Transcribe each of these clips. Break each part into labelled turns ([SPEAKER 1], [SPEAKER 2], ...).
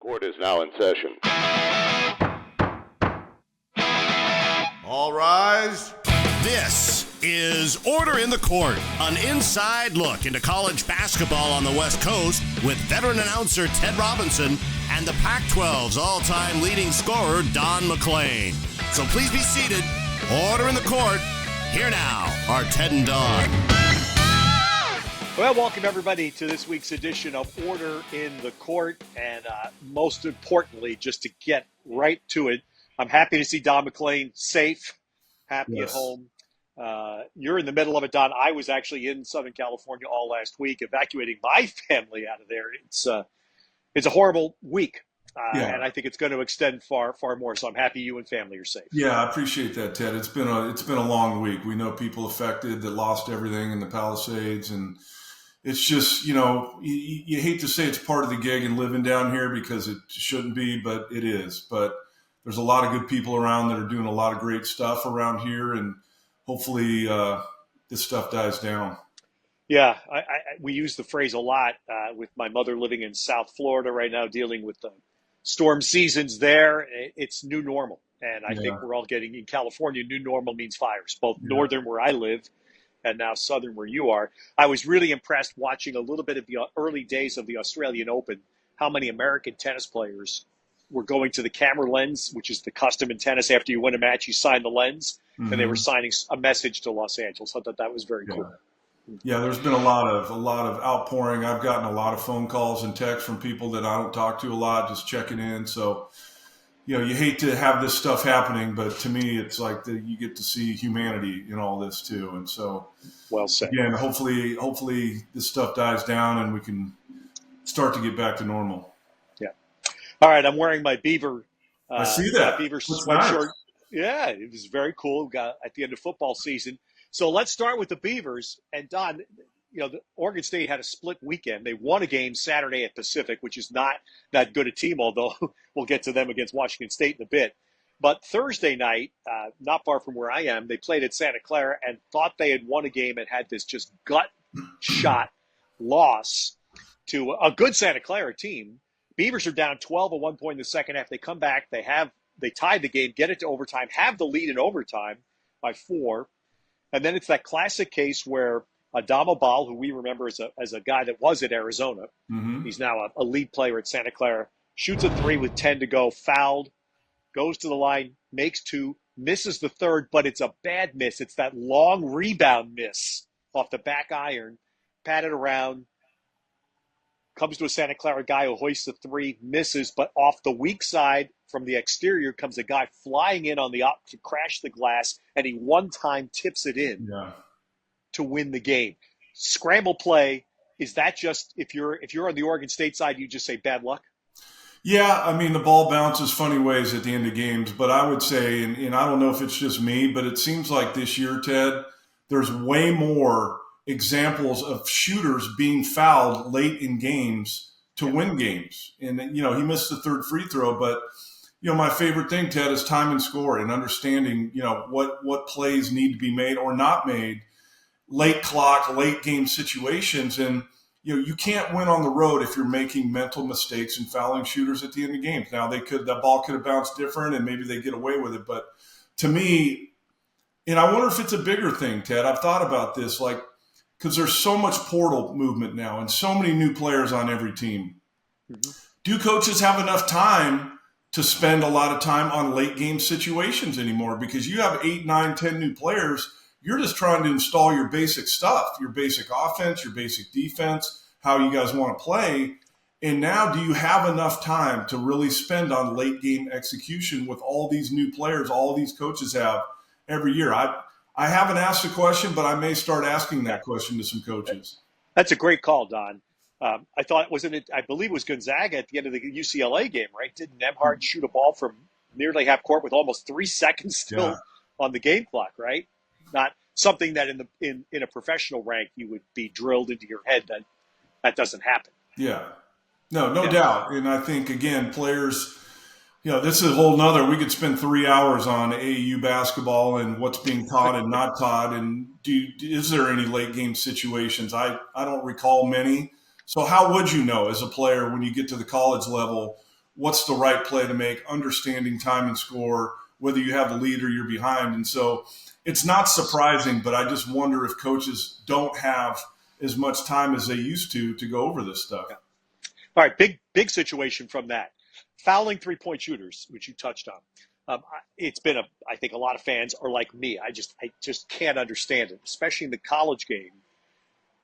[SPEAKER 1] Court is now in session.
[SPEAKER 2] All rise. This is Order in the Court, an inside look into college basketball on the West Coast with veteran announcer Ted Robinson and the Pac-12's all-time leading scorer Don MacLean. So please be seated. Order in the Court. Here now are Ted and Don.
[SPEAKER 3] Well, welcome everybody to this week's edition of Order in the Court. And most importantly, just to get right to it, I'm happy to see Don MacLean safe, happy at home. You're in the middle of it, Don. I was actually in Southern California all last week, evacuating my family out of there. It's a horrible week, and I think it's going to extend far, far more. So I'm happy you and family are safe.
[SPEAKER 4] Yeah, I appreciate that, Ted. It's been a long week. We know people affected that lost everything in the Palisades, and it's just, you hate to say it's part of the gig and living down here because it shouldn't be, but it is. But there's a lot of good people around that are doing a lot of great stuff around here, and hopefully this stuff dies down.
[SPEAKER 3] Yeah, we use the phrase a lot with my mother living in South Florida right now, dealing with the storm seasons there. It's new normal. And I think we're all getting, in California, new normal means fires, both northern where I live and now southern where you are. I was really impressed watching a little bit of the early days of the Australian Open, how many American tennis players were going to the camera lens, which is the custom in tennis. After you win a match, you sign the lens, and they were signing a message to Los Angeles. I thought that was very cool.
[SPEAKER 4] Yeah, there's been a lot of outpouring. I've gotten a lot of phone calls and texts from people that I don't talk to a lot, just checking in. So, you hate to have this stuff happening, but to me, it's like you get to see humanity in all this too. And so,
[SPEAKER 3] well said.
[SPEAKER 4] Again, hopefully this stuff dies down and we can start to get back to normal.
[SPEAKER 3] Yeah. All right, I'm wearing my Beaver.
[SPEAKER 4] I see that.
[SPEAKER 3] Beaver
[SPEAKER 4] sweatshirt.
[SPEAKER 3] Nice. Yeah, it was very cool. Got at the end of football season. So let's start with the Beavers. And Don, the Oregon State had a split weekend. They won a game Saturday at Pacific, which is not that good a team, although we'll get to them against Washington State in a bit. But Thursday night, not far from where I am, they played at Santa Clara and thought they had won a game and had this just gut shot loss to a good Santa Clara team. Beavers are down 12 at one point in the second half. They come back. They tied the game, get it to overtime, have the lead in overtime by 4. And then it's that classic case where Adama Ball, who we remember as a guy that was at Arizona, he's now a lead player at Santa Clara, shoots a 3 with 10 to go, fouled, goes to the line, makes 2, misses the third, but it's a bad miss. It's that long rebound miss off the back iron, patted around, comes to a Santa Clara guy who hoists a 3, misses, but off the weak side from the exterior comes a guy flying in on the up to crash the glass, and he one time tips it in to win the game. Scramble play, is that just, if you're on the Oregon State side, you just say bad luck?
[SPEAKER 4] Yeah, I mean, the ball bounces funny ways at the end of games, but I would say, and I don't know if it's just me, but it seems like this year, Ted, there's way more examples of shooters being fouled late in games to win games. And, he missed the third free throw, but, my favorite thing, Ted, is time and score and understanding, what plays need to be made or not made, late clock, late game situations. And, you can't win on the road if you're making mental mistakes and fouling shooters at the end of games. Now, the ball could have bounced different and maybe they get away with it. But to me, and I wonder if it's a bigger thing, Ted, I've thought about this, because there's so much portal movement now and so many new players on every team. Do coaches have enough time to spend a lot of time on late game situations anymore? Because you have 8, 9, 10 new players. You're just trying to install your basic stuff, your basic offense, your basic defense, how you guys want to play. And now do you have enough time to really spend on late game execution with all these new players, all these coaches have every year? I haven't asked the question, but I may start asking that question to some coaches.
[SPEAKER 3] That's a great call, Don. I thought, I believe it was Gonzaga at the end of the UCLA game, right? Didn't Nembhard shoot a ball from nearly half court with almost 3 seconds still on the game clock, right? Not something that in a professional rank you would be drilled into your head that doesn't happen.
[SPEAKER 4] Yeah. No doubt. And I think, again, players, this is a whole nother, we could spend 3 hours on AAU basketball and what's being taught and not taught. And is there any late game situations? I don't recall many. So how would you know as a player when you get to the college level what's the right play to make, understanding time and score, whether you have the lead or you're behind. And so it's not surprising, but I just wonder if coaches don't have as much time as they used to go over this stuff.
[SPEAKER 3] Yeah. All right, big situation from that. Fouling three-point shooters, which you touched on. It's been I think a lot of fans are like me. I just can't understand it, especially in the college game.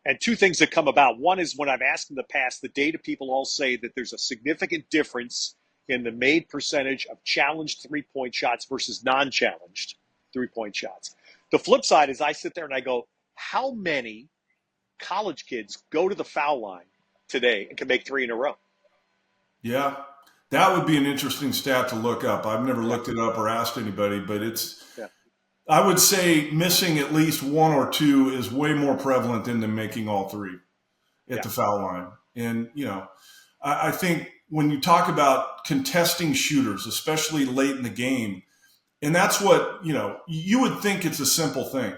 [SPEAKER 3] And two things that come about. One is when I've asked in the past, the data people all say that there's a significant difference in the made percentage of challenged three-point shots versus non-challenged three-point shots. The flip side is I sit there and I go, how many college kids go to the foul line today and can make three in a row?
[SPEAKER 4] Yeah, that would be an interesting stat to look up. I've never looked it up or asked anybody, but I would say missing at least one or two is way more prevalent than them making all three at the foul line. And, I think when you talk about contesting shooters, especially late in the game, and that's what, you would think it's a simple thing.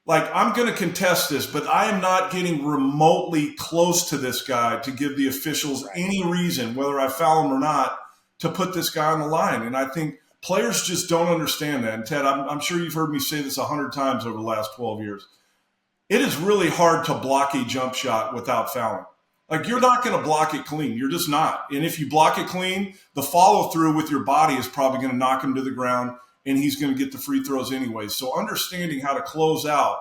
[SPEAKER 4] Like, I'm going to contest this, but I am not getting remotely close to this guy to give the officials any reason, whether I foul him or not, to put this guy on the line. And I think players just don't understand that. And, Ted, I'm sure you've heard me say this 100 times over the last 12 years. It is really hard to block a jump shot without fouling. Like, you're not going to block it clean. You're just not. And if you block it clean, the follow-through with your body is probably going to knock him to the ground, and he's going to get the free throws anyway. So understanding how to close out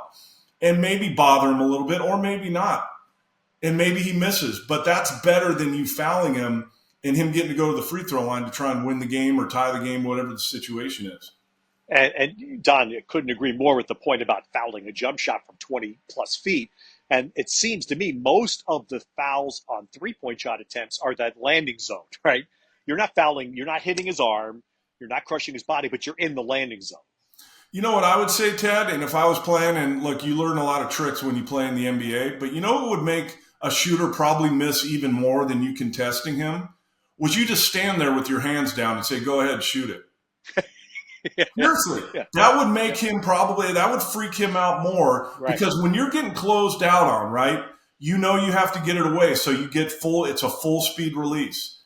[SPEAKER 4] and maybe bother him a little bit or maybe not. And maybe he misses. But that's better than you fouling him and him getting to go to the free throw line to try and win the game or tie the game, whatever the situation is.
[SPEAKER 3] And Don, I couldn't agree more with the point about fouling a jump shot from 20-plus feet. And it seems to me most of the fouls on three-point shot attempts are that landing zone, right? You're not fouling, you're not hitting his arm, you're not crushing his body, but you're in the landing zone.
[SPEAKER 4] You know what I would say, Ted? And if I was playing, and look, you learn a lot of tricks when you play in the NBA, but you know what would make a shooter probably miss even more than you contesting him? Was you just stand there with your hands down and say, go ahead, shoot it. Seriously, that would make him that would freak him out more because when you're getting closed out on, right, you have to get it away. So you get it's a full speed release.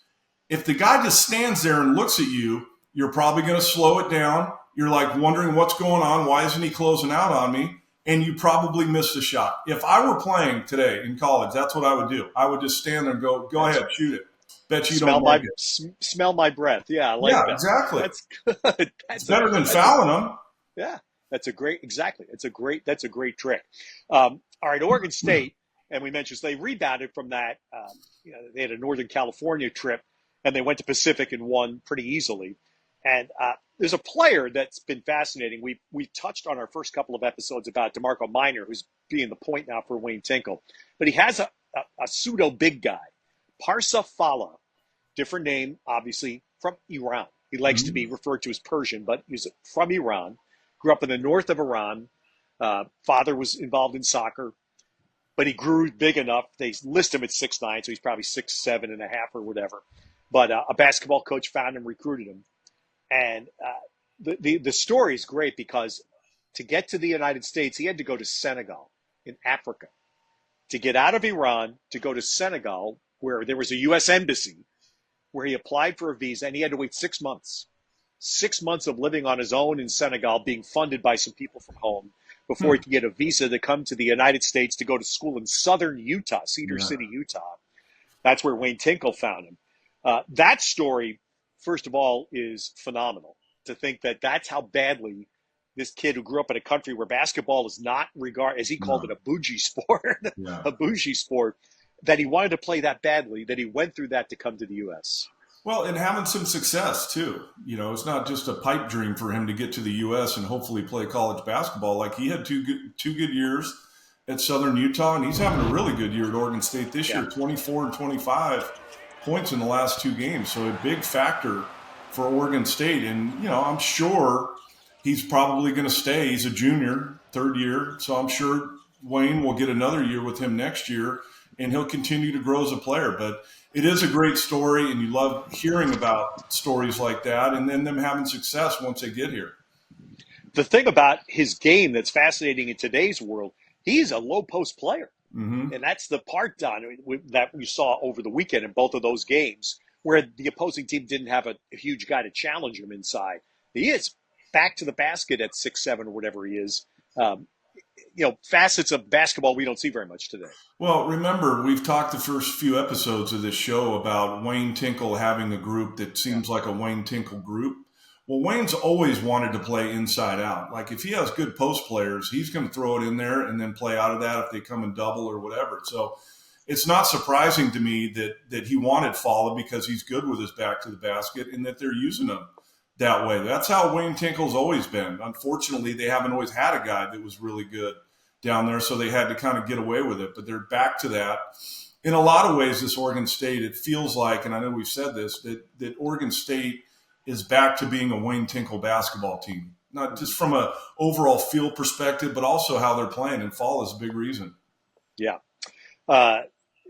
[SPEAKER 4] If the guy just stands there and looks at you, you're probably going to slow it down. You're like wondering what's going on. Why isn't he closing out on me? And you probably missed the shot. If I were playing today in college, that's what I would do. I would just stand there and go ahead, shoot it. Bet you don't like it.
[SPEAKER 3] Smell my breath. Yeah, I like that.
[SPEAKER 4] Exactly.
[SPEAKER 3] That's good.
[SPEAKER 4] It's better than fouling them.
[SPEAKER 3] Yeah, that's a great trick. All right, Oregon State, and we mentioned they rebounded from that. They had a Northern California trip, and they went to Pacific and won pretty easily. And there's a player that's been fascinating. We touched on our first couple of episodes about DeMarco Minor, who's being the point now for Wayne Tinkle. But he has a pseudo big guy, Parsa Fala, different name, obviously, from Iran. He likes to be referred to as Persian, but he's from Iran. Grew up in the north of Iran. Father was involved in soccer, but he grew big enough. They list him at 6'9", so he's probably 6'7.5" or whatever. But a basketball coach found him, recruited him. And the story is great because to get to the United States, he had to go to Senegal in Africa. To get out of Iran, to go to Senegal, where there was a U.S. embassy, where he applied for a visa, and he had to wait 6 months. 6 months of living on his own in Senegal, being funded by some people from home, before he could get a visa to come to the United States to go to school in southern Utah, Cedar City, Utah. That's where Wayne Tinkle found him. That story, first of all, is phenomenal. To think that that's how badly this kid who grew up in a country where basketball is not regarded, as he called it, a bougie sport, a bougie sport, that he wanted to play that badly, that he went through that to come to the U.S.
[SPEAKER 4] Well, and having some success, too. It's not just a pipe dream for him to get to the U.S. and hopefully play college basketball. Like, he had two good years at Southern Utah, and he's having a really good year at Oregon State this year, 24 and 25 points in the last two games. So a big factor for Oregon State. And, I'm sure he's probably going to stay. He's a junior, third year. So I'm sure Wayne will get another year with him next year, and he'll continue to grow as a player. But it is a great story, and you love hearing about stories like that and then them having success once they get here.
[SPEAKER 3] The thing about his game that's fascinating in today's world, he's a low-post player. And that's the part, Don, that we saw over the weekend in both of those games, where the opposing team didn't have a huge guy to challenge him inside. He is back to the basket at 6'7" or whatever he is. Facets of basketball we don't see very much today.
[SPEAKER 4] Well, remember, we've talked the first few episodes of this show about Wayne Tinkle having a group that seems like a Wayne Tinkle group. Well, Wayne's always wanted to play inside out. Like if he has good post players, he's going to throw it in there and then play out of that if they come in double or whatever. So it's not surprising to me that he wanted Fala because he's good with his back to the basket and that they're using him that way. That's how Wayne Tinkle's always been. Unfortunately, they haven't always had a guy that was really good down there, so they had to kind of get away with it. But they're back to that. In a lot of ways, this Oregon State, it feels like, and I know we've said this, that Oregon State is back to being a Wayne Tinkle basketball team, not just from a overall field perspective, but also how they're playing. And fall is a big reason.
[SPEAKER 3] Yeah.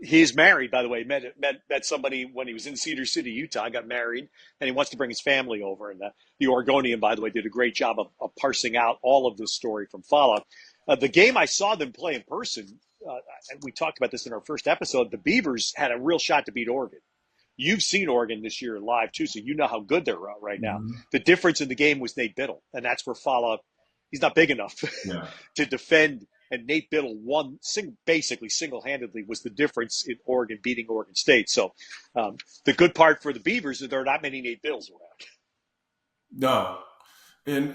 [SPEAKER 3] He's married, by the way. Met somebody when he was in Cedar City, Utah. Got married, and he wants to bring his family over. And the Oregonian, by the way, did a great job of parsing out all of this story from Fala. The game I saw them play in person, and we talked about this in our first episode, the Beavers had a real shot to beat Oregon. You've seen Oregon this year live, too, so you know how good they're right now. Mm-hmm. The difference in the game was Nate Biddle, and that's where Fala, he's not big enough to defend. And Nate Biddle won basically single-handedly was the difference in Oregon beating Oregon State. So the good part for the Beavers is there are not many Nate Biddles around.
[SPEAKER 4] No. And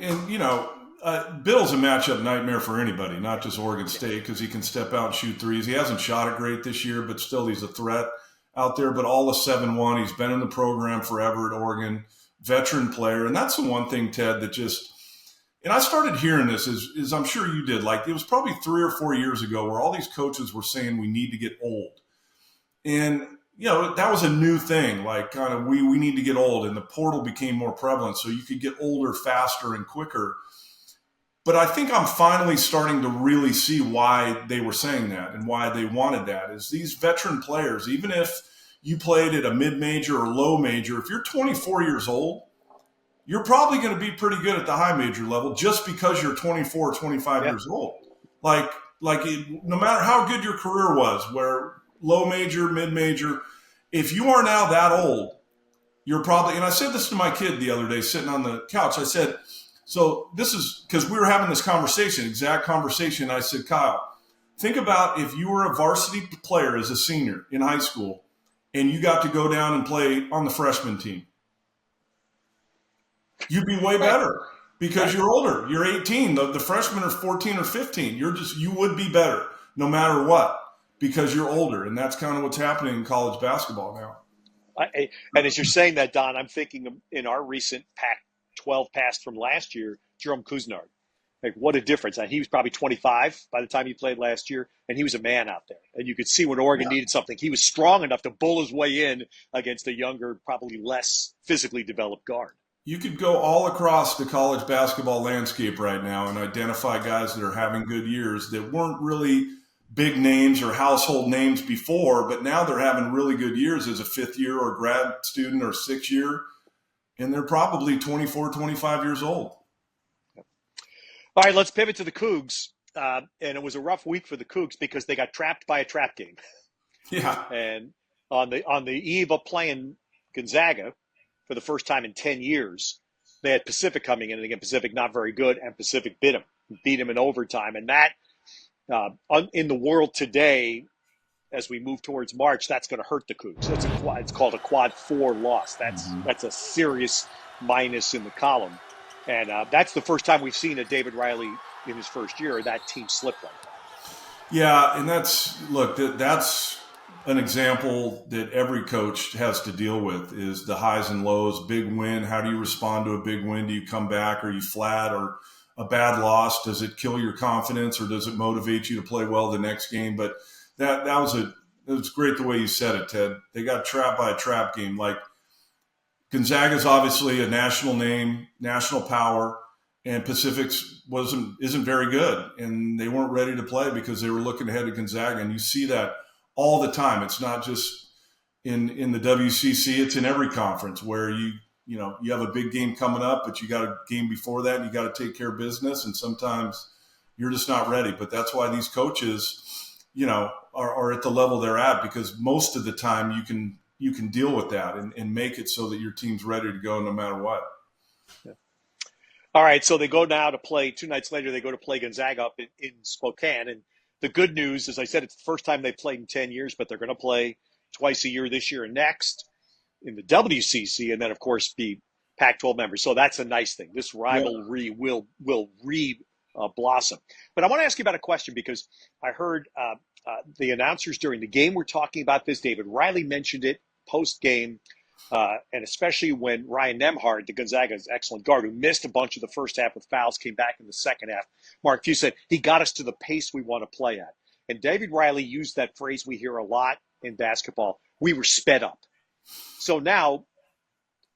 [SPEAKER 4] Biddle's a matchup nightmare for anybody, not just Oregon State, because he can step out and shoot threes. He hasn't shot it great this year, but still he's a threat out there. But all the 7-1, he's been in the program forever at Oregon, veteran player. And that's the one thing, Ted, that just – and I started hearing this, as I'm sure you did, like it was probably 3 or 4 years ago where all these coaches were saying we need to get old. And, that was a new thing, like kind of we need to get old, and the portal became more prevalent so you could get older faster and quicker. But I think I'm finally starting to really see why they were saying that and why they wanted that is these veteran players, even if you played at a mid-major or low major, if you're 24 years old, you're probably going to be pretty good at the high major level just because you're 24 or 25 years old. No matter how good your career was, where low major, mid major, if you are now that old, you're probably, and I said this to my kid the other day sitting on the couch, I said, so this is because we were having this conversation, exact conversation. I said, Kyle, think about if you were a varsity player as a senior in high school and you got to go down and play on the freshman team. You'd be way better because you're older. You're 18. The freshmen are 14 or 15. You would be better no matter what because you're older. And that's kind of what's happening in college basketball now.
[SPEAKER 3] And as you're saying that, Don, I'm thinking in our recent Pac-12 pass from last year, Jerome Kuznard. Like, what a difference. He was probably 25 by the time he played last year, and he was a man out there. And you could see when Oregon needed something, he was strong enough to bull his way in against a younger, probably less physically developed guard.
[SPEAKER 4] You could go all across the college basketball landscape right now and identify guys that are having good years that weren't really big names or household names before, but now they're having really good years as a fifth year or grad student or sixth year, and they're probably 24, 25 years old.
[SPEAKER 3] All right, let's pivot to the Cougs. And it was a rough week for the Cougs because they got trapped by a trap game.
[SPEAKER 4] Yeah.
[SPEAKER 3] And on the eve of playing Gonzaga, for the first time in 10 years, they had Pacific coming in, and again, Pacific not very good, and Pacific beat him in overtime. And that, in the world today, as we move towards March, that's going to hurt the Cougs. It's called a quad 4 loss. That's a serious minus in the column. And that's the first time we've seen a David Riley in his first year, that team slip like that.
[SPEAKER 4] Yeah, and that's an example that every coach has to deal with is the highs and lows, big win. How do you respond to a big win? Do you come back? Are you flat? Or a bad loss? Does it kill your confidence or does it motivate you to play well the next game? But it was great the way you said it, Ted. They got trapped by a trap game. Like Gonzaga's obviously a national name, national power, and Pacific's isn't very good. And they weren't ready to play because they were looking ahead of Gonzaga. And you see that all the time. It's not just in the WCC, it's in every conference where you have a big game coming up, but you got a game before that and you got to take care of business. And sometimes you're just not ready. But that's why these coaches, are at the level they're at, because most of the time you can you can deal with that and make it so that your team's ready to go no matter what.
[SPEAKER 3] Yeah. All right, so they go now to play 2 nights later. They go to play Gonzaga up in Spokane, and the good news, as I said, it's the first time they've played in 10 years, but they're going to play twice a year this year and next in the WCC, and then, of course, be Pac-12 members. So that's a nice thing. This rivalry will blossom. But I want to ask you about a question because I heard the announcers during the game were talking about this. David Riley mentioned it post-game, and especially when Ryan Nembhard, the Gonzaga's excellent guard, who missed a bunch of the first half with fouls, came back in the second half. Mark, you said he got us to the pace we want to play at. And David Riley used that phrase we hear a lot in basketball. We were sped up. So now,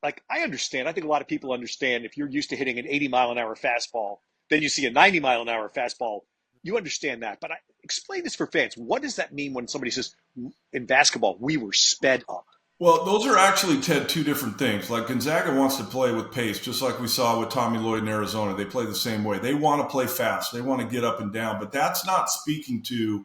[SPEAKER 3] like, I understand. I think a lot of people understand if you're used to hitting an 80-mile-an-hour fastball, then you see a 90-mile-an-hour fastball. You understand that. But explain this for fans. What does that mean when somebody says, in basketball, we were sped up?
[SPEAKER 4] Well, those are actually, Ted, two different things. Like Gonzaga wants to play with pace, just like we saw with Tommy Lloyd in Arizona. They play the same way. They want to play fast. They want to get up and down. But that's not speaking to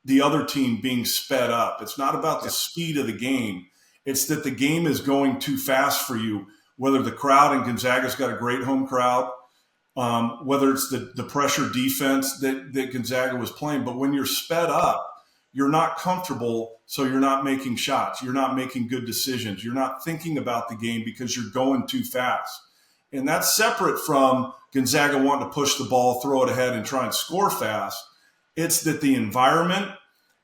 [SPEAKER 4] the other team being sped up. It's not about the speed of the game. It's that the game is going too fast for you, whether the crowd, and Gonzaga's got a great home crowd, whether it's the pressure defense that Gonzaga was playing. But when you're sped up, you're not comfortable, so you're not making shots. You're not making good decisions. You're not thinking about the game because you're going too fast. And that's separate from Gonzaga wanting to push the ball, throw it ahead, and try and score fast. It's that the environment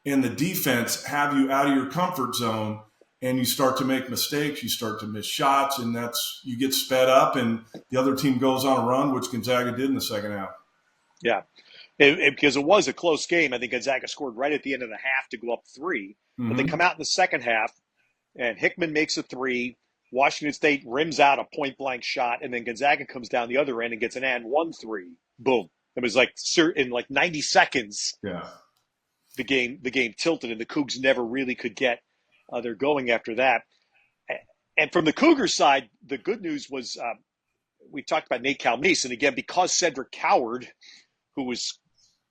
[SPEAKER 4] and the defense have you out of your comfort zone, and you start to make mistakes, you start to miss shots, and you get sped up, and the other team goes on a run, which Gonzaga did in the second half.
[SPEAKER 3] Yeah. Because it was a close game. I think Gonzaga scored right at the end of the half to go up 3. But they come out in the second half, and Hickman makes a 3. Washington State rims out a point-blank shot, and then Gonzaga comes down the other end and gets an and 1-3. Boom. It was like in like 90 seconds, the game tilted, and the Cougs never really could get their going after that. And from the Cougars side, the good news was we talked about Nate Calmese, and again, because Cedric Coward, who was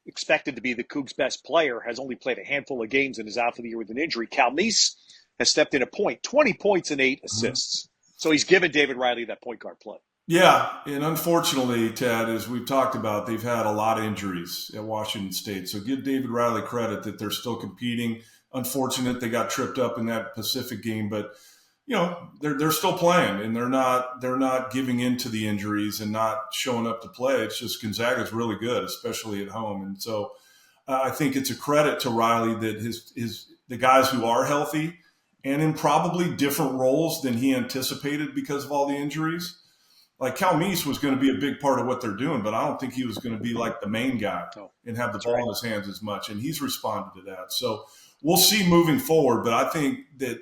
[SPEAKER 3] expected to be the Cougs' best player, has only played a handful of games and is out for the year with an injury. Calmese has stepped in 20 points and 8 assists. So he's given David Riley that point guard play.
[SPEAKER 4] Yeah, and unfortunately, Ted, as we've talked about, they've had a lot of injuries at Washington State. So give David Riley credit that they're still competing. Unfortunate they got tripped up in that Pacific game, but they're still playing, and they're not giving in to the injuries and not showing up to play. It's just Gonzaga's really good, especially at home. And so I think it's a credit to Riley that the guys who are healthy and in probably different roles than he anticipated because of all the injuries. Like Calmese was going to be a big part of what they're doing, but I don't think he was going to be like the main guy and have the ball in his hands as much. And he's responded to that. So we'll see moving forward, but I think that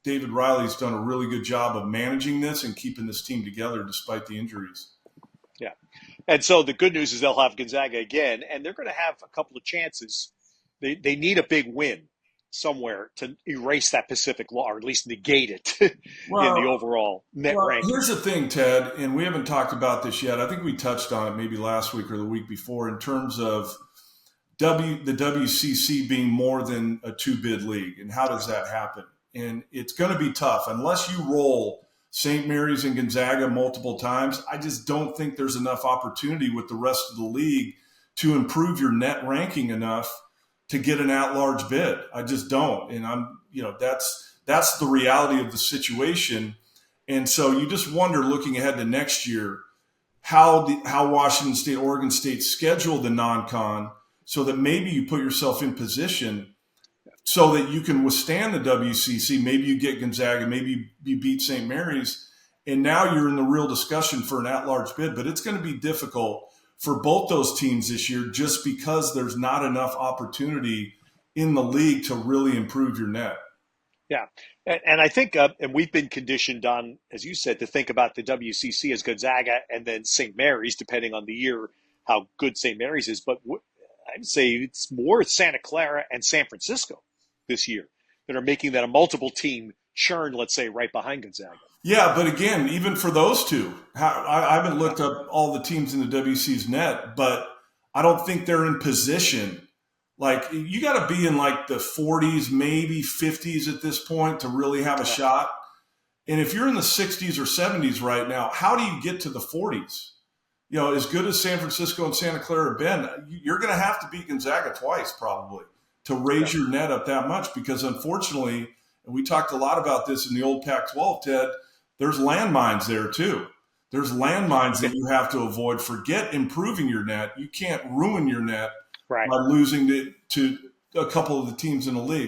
[SPEAKER 4] David Riley's done a really good job of managing this and keeping this team together despite the injuries.
[SPEAKER 3] Yeah. And so the good news is they'll have Gonzaga again, and they're going to have a couple of chances. They need a big win somewhere to erase that Pacific law, or at least negate it in the overall net ranking.
[SPEAKER 4] Here's the thing, Ted, and we haven't talked about this yet. I think we touched on it maybe last week or the week before in terms of the WCC being more than a 2-bid league, and how does that happen? And it's going to be tough unless you roll St. Mary's and Gonzaga multiple times. I just don't think there's enough opportunity with the rest of the league to improve your net ranking enough to get an at-large bid. I just don't. And that's the reality of the situation. And so you just wonder, looking ahead to next year, how Washington State, Oregon State schedule the non-con so that maybe you put yourself in position so that you can withstand the WCC. Maybe you get Gonzaga, maybe you beat St. Mary's, and now you're in the real discussion for an at-large bid. But it's going to be difficult for both those teams this year just because there's not enough opportunity in the league to really improve your net.
[SPEAKER 3] Yeah, and I think, and we've been conditioned on, as you said, to think about the WCC as Gonzaga and then St. Mary's, depending on the year, how good St. Mary's is. But I'd say it's more Santa Clara and San Francisco this year that are making that a multiple team churn, let's say, right behind Gonzaga.
[SPEAKER 4] Yeah, but again, even for those two, I haven't looked up all the teams in the WC's net, but I don't think they're in position Like, you got to be in like the 40s, maybe 50s at this point to really have a shot. And if you're in the 60s or 70s right now, how do you get to the 40s? You know, as good as San Francisco and Santa Clara have been, you're going to have to beat Gonzaga twice probably to raise your net up that much, because unfortunately, and we talked a lot about this in the old Pac-12, Ted, there's landmines there too. There's landmines that you have to avoid. Forget improving your net. You can't ruin your net by losing to a couple of the teams in the league.